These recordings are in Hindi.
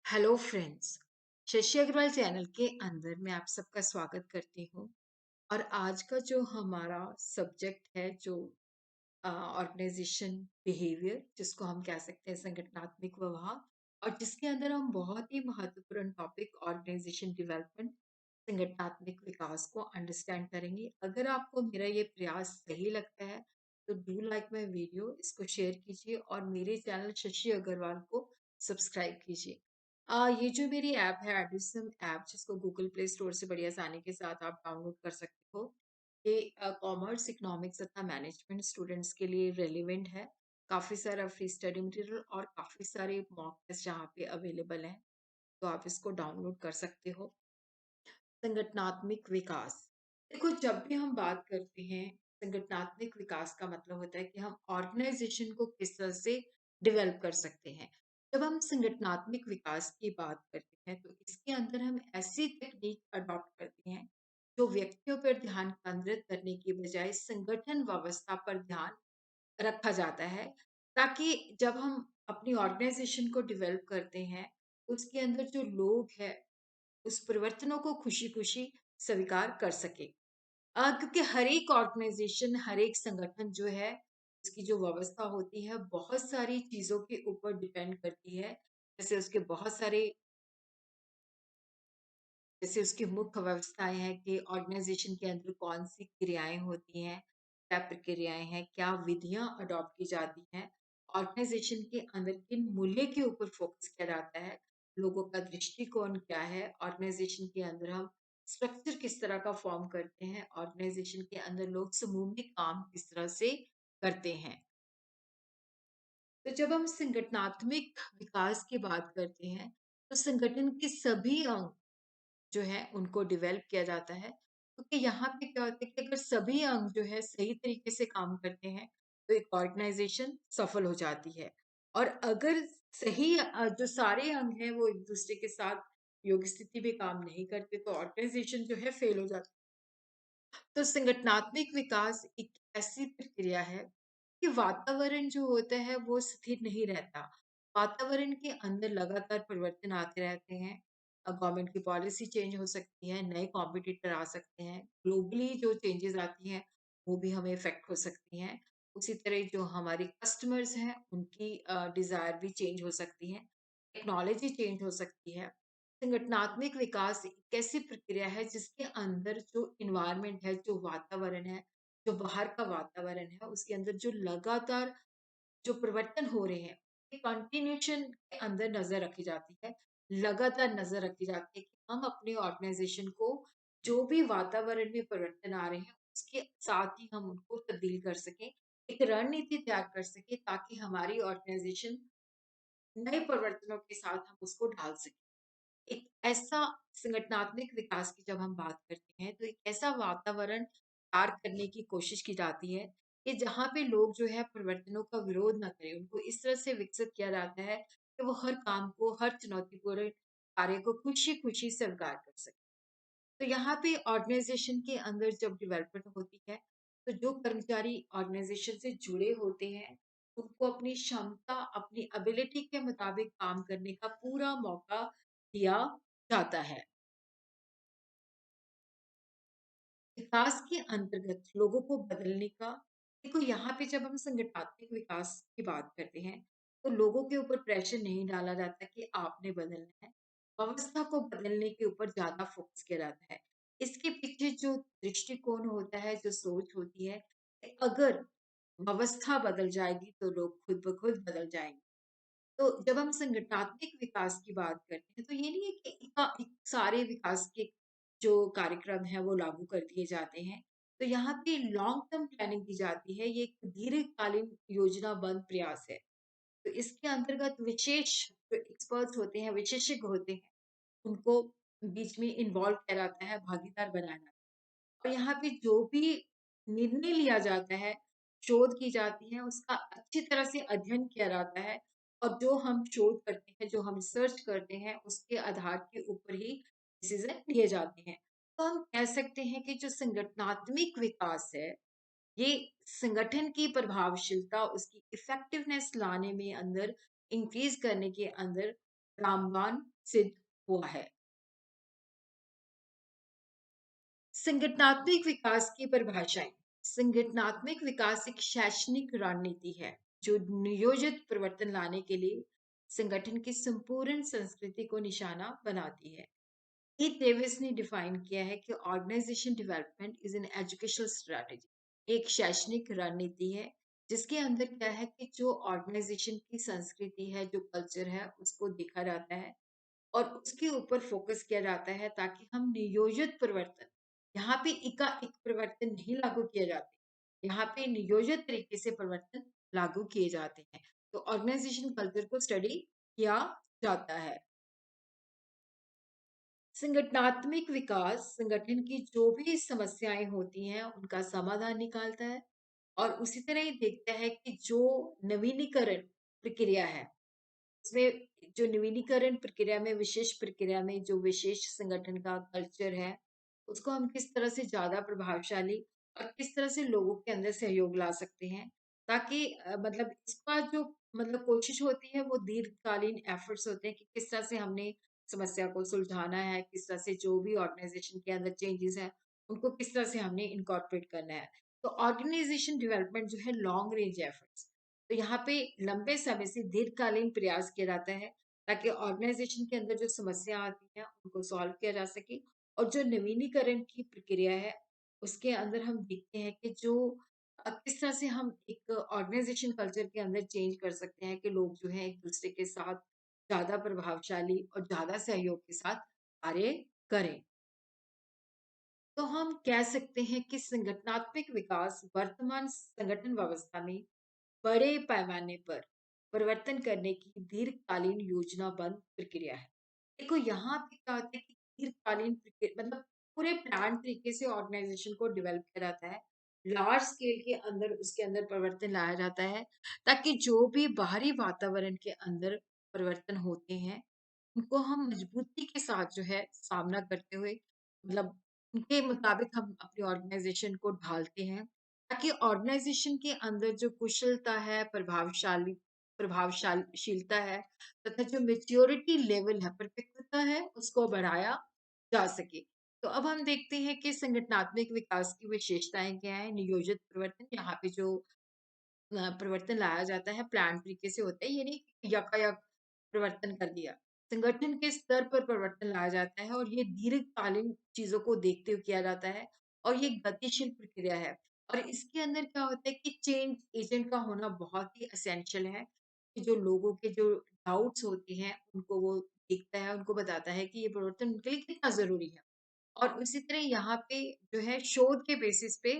Hello friends. Shashi Agarwal channel के अंदर मैं आप सबका स्वागत करती हूँ। और आज का जो हमारा सब्जेक्ट है जो ऑर्गेनाइजेशन बिहेवियर, जिसको हम कह सकते हैं संगठनात्मक व्यवहार, और जिसके अंदर हम बहुत ही महत्वपूर्ण टॉपिक ऑर्गेनाइजेशन डेवलपमेंट, संगठनात्मक विकास को अंडरस्टैंड करेंगे। अगर आपको मेरा ये प्रयास सही लगता है तो डू लाइक माई वीडियो, इसको शेयर कीजिए और मेरे चैनल शशि अग्रवाल को सब्सक्राइब कीजिए। ये जो मेरी ऐप है एडिसम ऐप, जिसको गूगल प्ले स्टोर से बड़ी आसानी के साथ आप डाउनलोड कर सकते हो, ये कॉमर्स, इकोनॉमिक्स तथा मैनेजमेंट स्टूडेंट्स के लिए रेलिवेंट है। काफ़ी सारा फ्री स्टडी मटेरियल और काफ़ी सारे मॉक टेस्ट यहाँ पे अवेलेबल हैं, तो आप इसको डाउनलोड कर सकते हो। संगठनात्मक विकास, देखो, जब भी हम बात करते हैं संगठनात्मक विकास का मतलब होता है कि हम ऑर्गेनाइजेशन को किस तरह से डेवलप कर सकते हैं। जब हम संगठनात्मक विकास की बात करते हैं तो इसके अंदर हम ऐसी तकनीक अडॉप्ट करते हैं जो व्यक्तियों पर ध्यान केंद्रित करने की बजाय संगठन व्यवस्था पर ध्यान रखा जाता है, ताकि जब हम अपनी ऑर्गेनाइजेशन को डेवलप करते हैं, उसके अंदर जो लोग हैं उस परिवर्तनों को खुशी-खुशी स्वीकार कर सके। क्योंकि हर एक ऑर्गेनाइजेशन, हर एक संगठन जो है, उसकी जो व्यवस्था होती है, बहुत सारी चीज़ों के ऊपर डिपेंड करती है। जैसे उसके बहुत सारे जैसे उसकी मुख्य व्यवस्थाएँ हैं कि ऑर्गेनाइजेशन के अंदर कौन-सी क्रियाएँ होती हैं, क्या प्रक्रियाएँ हैं, क्या विधियाँ अडॉप्ट की जाती हैं, ऑर्गेनाइजेशन के अंदर किन मूल्य के ऊपर फोकस किया जाता है, लोगों का दृष्टिकोण क्या है, ऑर्गेनाइजेशन के अंदर हम स्ट्रक्चर किस तरह का फॉर्म करते हैं, ऑर्गेनाइजेशन के अंदर लोग समूह में काम किस तरह से करते हैं। तो जब हम संगठनात्मक विकास की बात करते हैं, तो संगठन के सभी अंग जो है उनको डेवलप किया जाता है, क्योंकि यहाँ पे क्या होता है कि अगर सभी अंग जो है सही तरीके से काम करते हैं तो एक ऑर्गेनाइजेशन सफल हो जाती है। और अगर सही जो सारे अंग हैं वो एक दूसरे के साथ योग स्थिति में काम नहीं करते तो ऑर्गेनाइजेशन जो है फेल हो जाती है। तो संगठनात्मक विकास एक ऐसी प्रक्रिया है कि वातावरण जो होता है वो स्थिर नहीं रहता। वातावरण के अंदर लगातार परिवर्तन आते रहते हैं। गवर्नमेंट की पॉलिसी चेंज हो सकती है, नए कॉम्पिटिटर आ सकते हैं, ग्लोबली जो चेंजेस आती हैं, वो भी हमें इफ़ेक्ट हो सकती हैं। उसी तरह जो हमारे कस्टमर्स हैं, उनकी डिज़ायर भी चेंज हो सकती है, टेक्नोलॉजी चेंज हो सकती है। संगठनात्मक विकास एक ऐसी प्रक्रिया है जिसके अंदर जो एनवायरनमेंट है, जो वातावरण है, जो बाहर का वातावरण है, उसके अंदर जो लगातार जो परिवर्तन हो रहे हैं, कंटिन्यूएशन के अंदर नज़र रखी जाती है। लगातार नज़र रखी जाती है कि हम अपने ऑर्गेनाइज़ेशन को जो भी वातावरण में परिवर्तन आ रहे हैं, उसके साथ ही हम उनको तब्दील कर सकें। एक रणनीति तैयार कर सकें ताकि हमारी ऑर्गेनाइज़ेशन नए परिवर्तनों के साथ हम उसको ढाल सकें। एक ऐसा संगठनात्मक विकास की जब हम बात करते हैं, तो एक ऐसा वातावरण तैयार करने की कोशिश की जाती है कि जहाँ पे लोग जो है परिवर्तनों का विरोध ना करें। उनको इस तरह से विकसित किया जाता है कि वो हर काम को, हर चुनौतीपूर्ण कार्य को खुशी-खुशी स्वीकार कर सकें। तो यहाँ पे ऑर्गेनाइज़ेशन के अंदर जब डेवलपमेंट होती है, तो जो कर्मचारी ऑर्गेनाइज़ेशन से जुड़े होते हैं, उनको अपनी क्षमता, अपनी एबिलिटी के मुताबिक काम करने का पूरा मौका दिया जाता है। विकास के अंतर्गत लोगों को बदलने का, देखो, यहाँ पे जब हम संगठनात्मक विकास की बात करते हैं, तो लोगों के ऊपर प्रेशर नहीं डाला जाता कि आपने बदलना है। व्यवस्था को बदलने के ऊपर ज़्यादा फोकस किया जाता है। इसके पीछे जो दृष्टिकोण होता है, जो सोच होती है कि अगर व्यवस्था बदल जाएगी तो लोग खुद ब खुद बदल जाएँगे। तो जब हम संगठनात्मक विकास की बात करते हैं, तो ये नहीं है कि एक सारे विकास के जो कार्यक्रम हैं वो लागू कर दिए जाते हैं। तो यहाँ पे लॉन्ग टर्म प्लानिंग की जाती है, ये एक दीर्घकालीन योजनाबद्ध प्रयास है। तो इसके अंतर्गत विशेष जो एक्सपर्ट्स होते हैं, विशेषज्ञ होते हैं, उनको बीच में इन्वॉल्व किया जाता है, भागीदार बनाया जाता है। और यहाँ पे जो भी निर्णय लिया जाता है, शोध की जाती है, उसका अच्छी तरह से अध्ययन किया जाता है और जो हम शोध करते हैं, जो हम रिसर्च करते हैं, उसके आधार के ऊपर ही डिसीज़न लिए जाते हैं। तो हम कह सकते हैं कि जो संगठनात्मक विकास है, ये संगठन की प्रभावशीलता, उसकी इफ़ेक्टिवनेस लाने में अंदर, इंक्रीज़ करने के अंदर रामबाण सिद्ध हुआ है। संगठनात्मक विकास की परिभाषाएं। संगठनात्मक विकास एक शैक्षणिक रणनीति है जो नियोजित परिवर्तन लाने के लिए संगठन की संपूर्ण संस्कृति को निशाना बनाती है। ई डेविस ने डिफाइन किया है कि organisation development is an educational strategy, एक शैक्षणिक रणनीति है जिसके अंदर क्या है कि जो ऑर्गेनाइजेशन की संस्कृति है, जो कल्चर है, उसको देखा जाता है और उसके ऊपर फोकस किया जाता है ताकि हम नियोजित परिवर्तन, यहाँ पे एकाएक परिवर्तन नहीं लागू किए जाते, यहाँ पे नियोजित तरीके से परिवर्तन लागू किए जाते हैं। तो ऑर्गेनाइजेशन कल्चर को स्टडी किया जाता है। संगठनात्मक विकास संगठन की जो भी समस्याएं होती हैं उनका समाधान निकालता है और उसी तरह ही देखता है कि जो नवीनीकरण प्रक्रिया है, इसमें जो नवीनीकरण प्रक्रिया में, विशेष प्रक्रिया में जो विशेष संगठन का कल्चर है, उसको हम किस तरह से ज्यादा प्रभावशाली और किस तरह से लोगों के अंदर सहयोग ला सकते हैं, ताकि मतलब इसका जो मतलब कोशिश होती है वो दीर्घकालीन एफर्ट्स होते हैं कि किस तरह से हमने समस्या को सुलझाना है, किस तरह से जो भी ऑर्गेनाइजेशन के अंदर चेंजेस है उनको किस तरह से हमने इनकॉर्पोरेट करना है। तो ऑर्गेनाइजेशन डेवलपमेंट जो है लॉन्ग रेंज एफर्ट्स, तो यहाँ पे लंबे समय से दीर्घकालीन प्रयास किया जाता है ताकि ऑर्गेनाइजेशन के अंदर जो समस्या आती है उनको सॉल्व किया जा सके। और जो नवीनीकरण की प्रक्रिया है उसके अंदर हम देखते हैं कि जो किस तरह से हम एक ऑर्गेनाइजेशन कल्चर के अंदर चेंज कर सकते हैं कि लोग जो है एक दूसरे के साथ ज्यादा प्रभावशाली और ज्यादा सहयोग के साथ कार्य करें। तो हम कह सकते हैं कि संगठनात्मक विकास वर्तमान संगठन व्यवस्था में बड़े पैमाने पर परिवर्तन करने की दीर्घकालीन योजनाबद्ध प्रक्रिया है। देखो यहाँ पे क्या होता है कि दीर्घकालीन मतलब पूरे प्लान तरीके से ऑर्गेनाइजेशन को डेवलप किया जाता है, लार्ज स्केल के अंदर उसके अंदर परिवर्तन लाया जाता है ताकि जो भी बाहरी वातावरण के अंदर परिवर्तन होते हैं उनको हम मजबूती के साथ जो है सामना करते हुए, मतलब उनके मुताबिक हम अपनी ऑर्गेनाइजेशन को ढालते हैं ताकि ऑर्गेनाइजेशन के अंदर जो कुशलता है, प्रभावशालीशीलता है तथा जो मेच्योरिटी लेवल है, परिपक्वता है, उसको बढ़ाया जा सके। तो अब हम देखते हैं कि संगठनात्मक विकास की विशेषताएं क्या है। नियोजित परिवर्तन, यहाँ पे जो परिवर्तन लाया जाता है प्लान तरीके से होता है, ये नहीं कि यकायक परिवर्तन कर दिया। संगठन के स्तर पर परिवर्तन लाया जाता है और ये दीर्घकालीन चीजों को देखते हुए किया जाता है और ये गतिशील प्रक्रिया है। और इसके अंदर क्या होता है कि चेंज एजेंट का होना बहुत ही असेंशियल है कि जो लोगों के जो डाउट्स होते हैं उनको वो देखता है, उनको बताता है कि ये परिवर्तन उनके लिए कितना जरूरी है। और उसी तरह यहाँ पे जो है शोध के बेसिस पे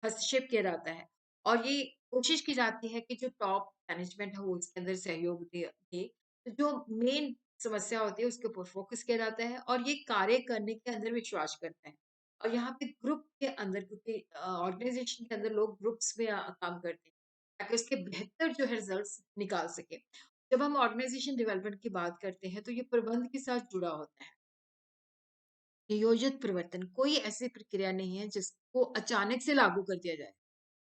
हस्तक्षेप किया जाता है और ये कोशिश की जाती है कि जो टॉप मैनेजमेंट है वो इसके अंदर सहयोग दे। तो जो मेन समस्या होती है उसके ऊपर फोकस किया जाता है और ये कार्य करने के अंदर विश्वास करते हैं। और यहाँ पे ग्रुप के अंदर, क्योंकि ऑर्गेनाइजेशन के अंदर लोग ग्रुप्स में काम करते हैं ताकि उसके बेहतर जो है रिजल्ट्स निकाल सके। जब हम ऑर्गेनाइजेशन डेवलपमेंट की बात करते हैं तो ये प्रबंध के साथ जुड़ा होता है। नियोजित परिवर्तन कोई ऐसी प्रक्रिया नहीं है जिसको अचानक से लागू कर दिया जाए।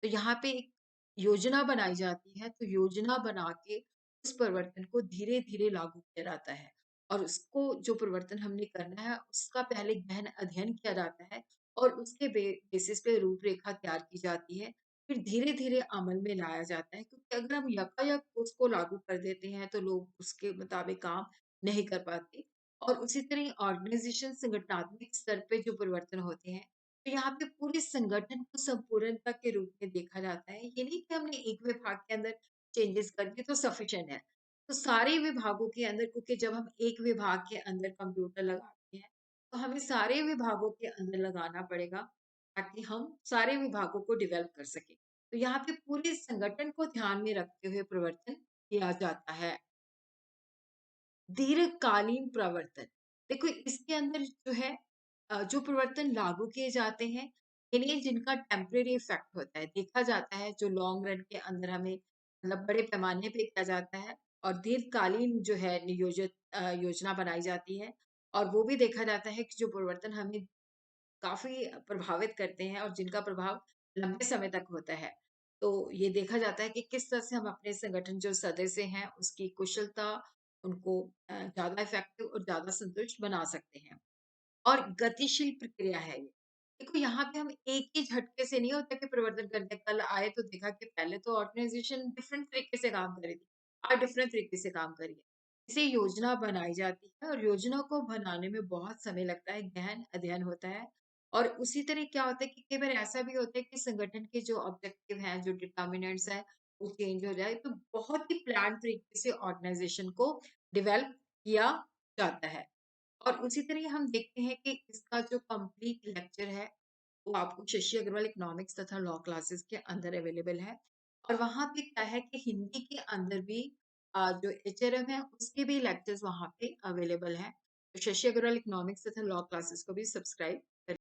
तो यहाँ पे एक योजना बनाई जाती है, तो योजना बना के उस परिवर्तन को धीरे धीरे लागू किया जाता है और उसको जो परिवर्तन हमने करना है उसका पहले गहन अध्ययन किया जाता है और उसके बेसिस पे रूपरेखा तैयार की जाती है। फिर धीरे धीरे अमल में लाया जाता है, क्योंकि अगर हम यकायक उसको लागू कर देते हैं तो लोग उसके मुताबिक काम नहीं कर पाते। और उसी तरह ऑर्गेनाइजेशन संगठनात्मक स्तर पे जो परिवर्तन होते हैं, तो यहाँ पे पूरे संगठन को संपूर्णता के रूप में देखा जाता है। ये नहीं कि हमने एक विभाग के अंदर चेंजेस कर दिए तो सफिशिएंट है। तो सारे विभागों के अंदर, क्योंकि जब हम एक विभाग के अंदर कंप्यूटर लगाते हैं तो हमें सारे विभागों के अंदर लगाना पड़ेगा ताकि हम सारे विभागों को डेवलप कर सके। तो यहाँ पे पूरे संगठन को ध्यान में रखते हुए परिवर्तन किया जाता है। दीर्घकालीन प्रवर्तन, देखो इसके अंदर जो है जो परिवर्तन लागू किए जाते हैं इन्हें जिनका टेम्परेरी इफेक्ट होता है देखा जाता है, जो लॉन्ग रन के अंदर हमें मतलब बड़े पैमाने पे किया जाता है और दीर्घकालीन जो है नियोजित योजना बनाई जाती है और वो भी देखा जाता है कि जो परिवर्तन हमें काफी प्रभावित करते हैं और जिनका प्रभाव लंबे समय तक होता है। तो ये देखा जाता है कि किस तरह से हम अपने संगठन जो सदस्य हैं उसकी कुशलता उनको ज़्यादा इफ़ेक्टिव और ज़्यादा संतुष्ट बना सकते हैं। और गतिशील प्रक्रिया है ये। देखो यहाँ पे हम एक ही झटके से नहीं होता कि परिवर्तन करते हैं। कल आए तो देखा कि पहले तो ऑर्गेनाइज़ेशन डिफरेंट तरीके से काम कर रही थी, आज डिफरेंट तरीके से काम कर रही है। इसे योजना बनाई जाती है और योजना को बनाने में बहुत समय लगता है, गहन अध्ययन होता है। और उसी तरह क्या होता है कि कई बार ऐसा भी होता है कि संगठन के जो ऑब्जेक्टिव हैं, जो डिटर्मिनेंट्स हैं, वो चेंज हो जाए, तो बहुत ही प्लान तरीके से ऑर्गेनाइज़ेशन को डेवलप किया जाता है। और उसी तरह हम देखते हैं कि इसका जो कंप्लीट लेक्चर है, वो आपको शशि अग्रवाल इकोनॉमिक्स तथा लॉ क्लासेस के अंदर अवेलेबल है। और वहाँ पे क्या है कि हिंदी के अंदर भी जो एचआरएम है, उसके भी लेक्चर्स वहाँ पे अवेलेबल हैं। तो शशि अग्रवाल इकोनॉमिक्स तथा लॉ क्लासेस को भी सब्सक्राइब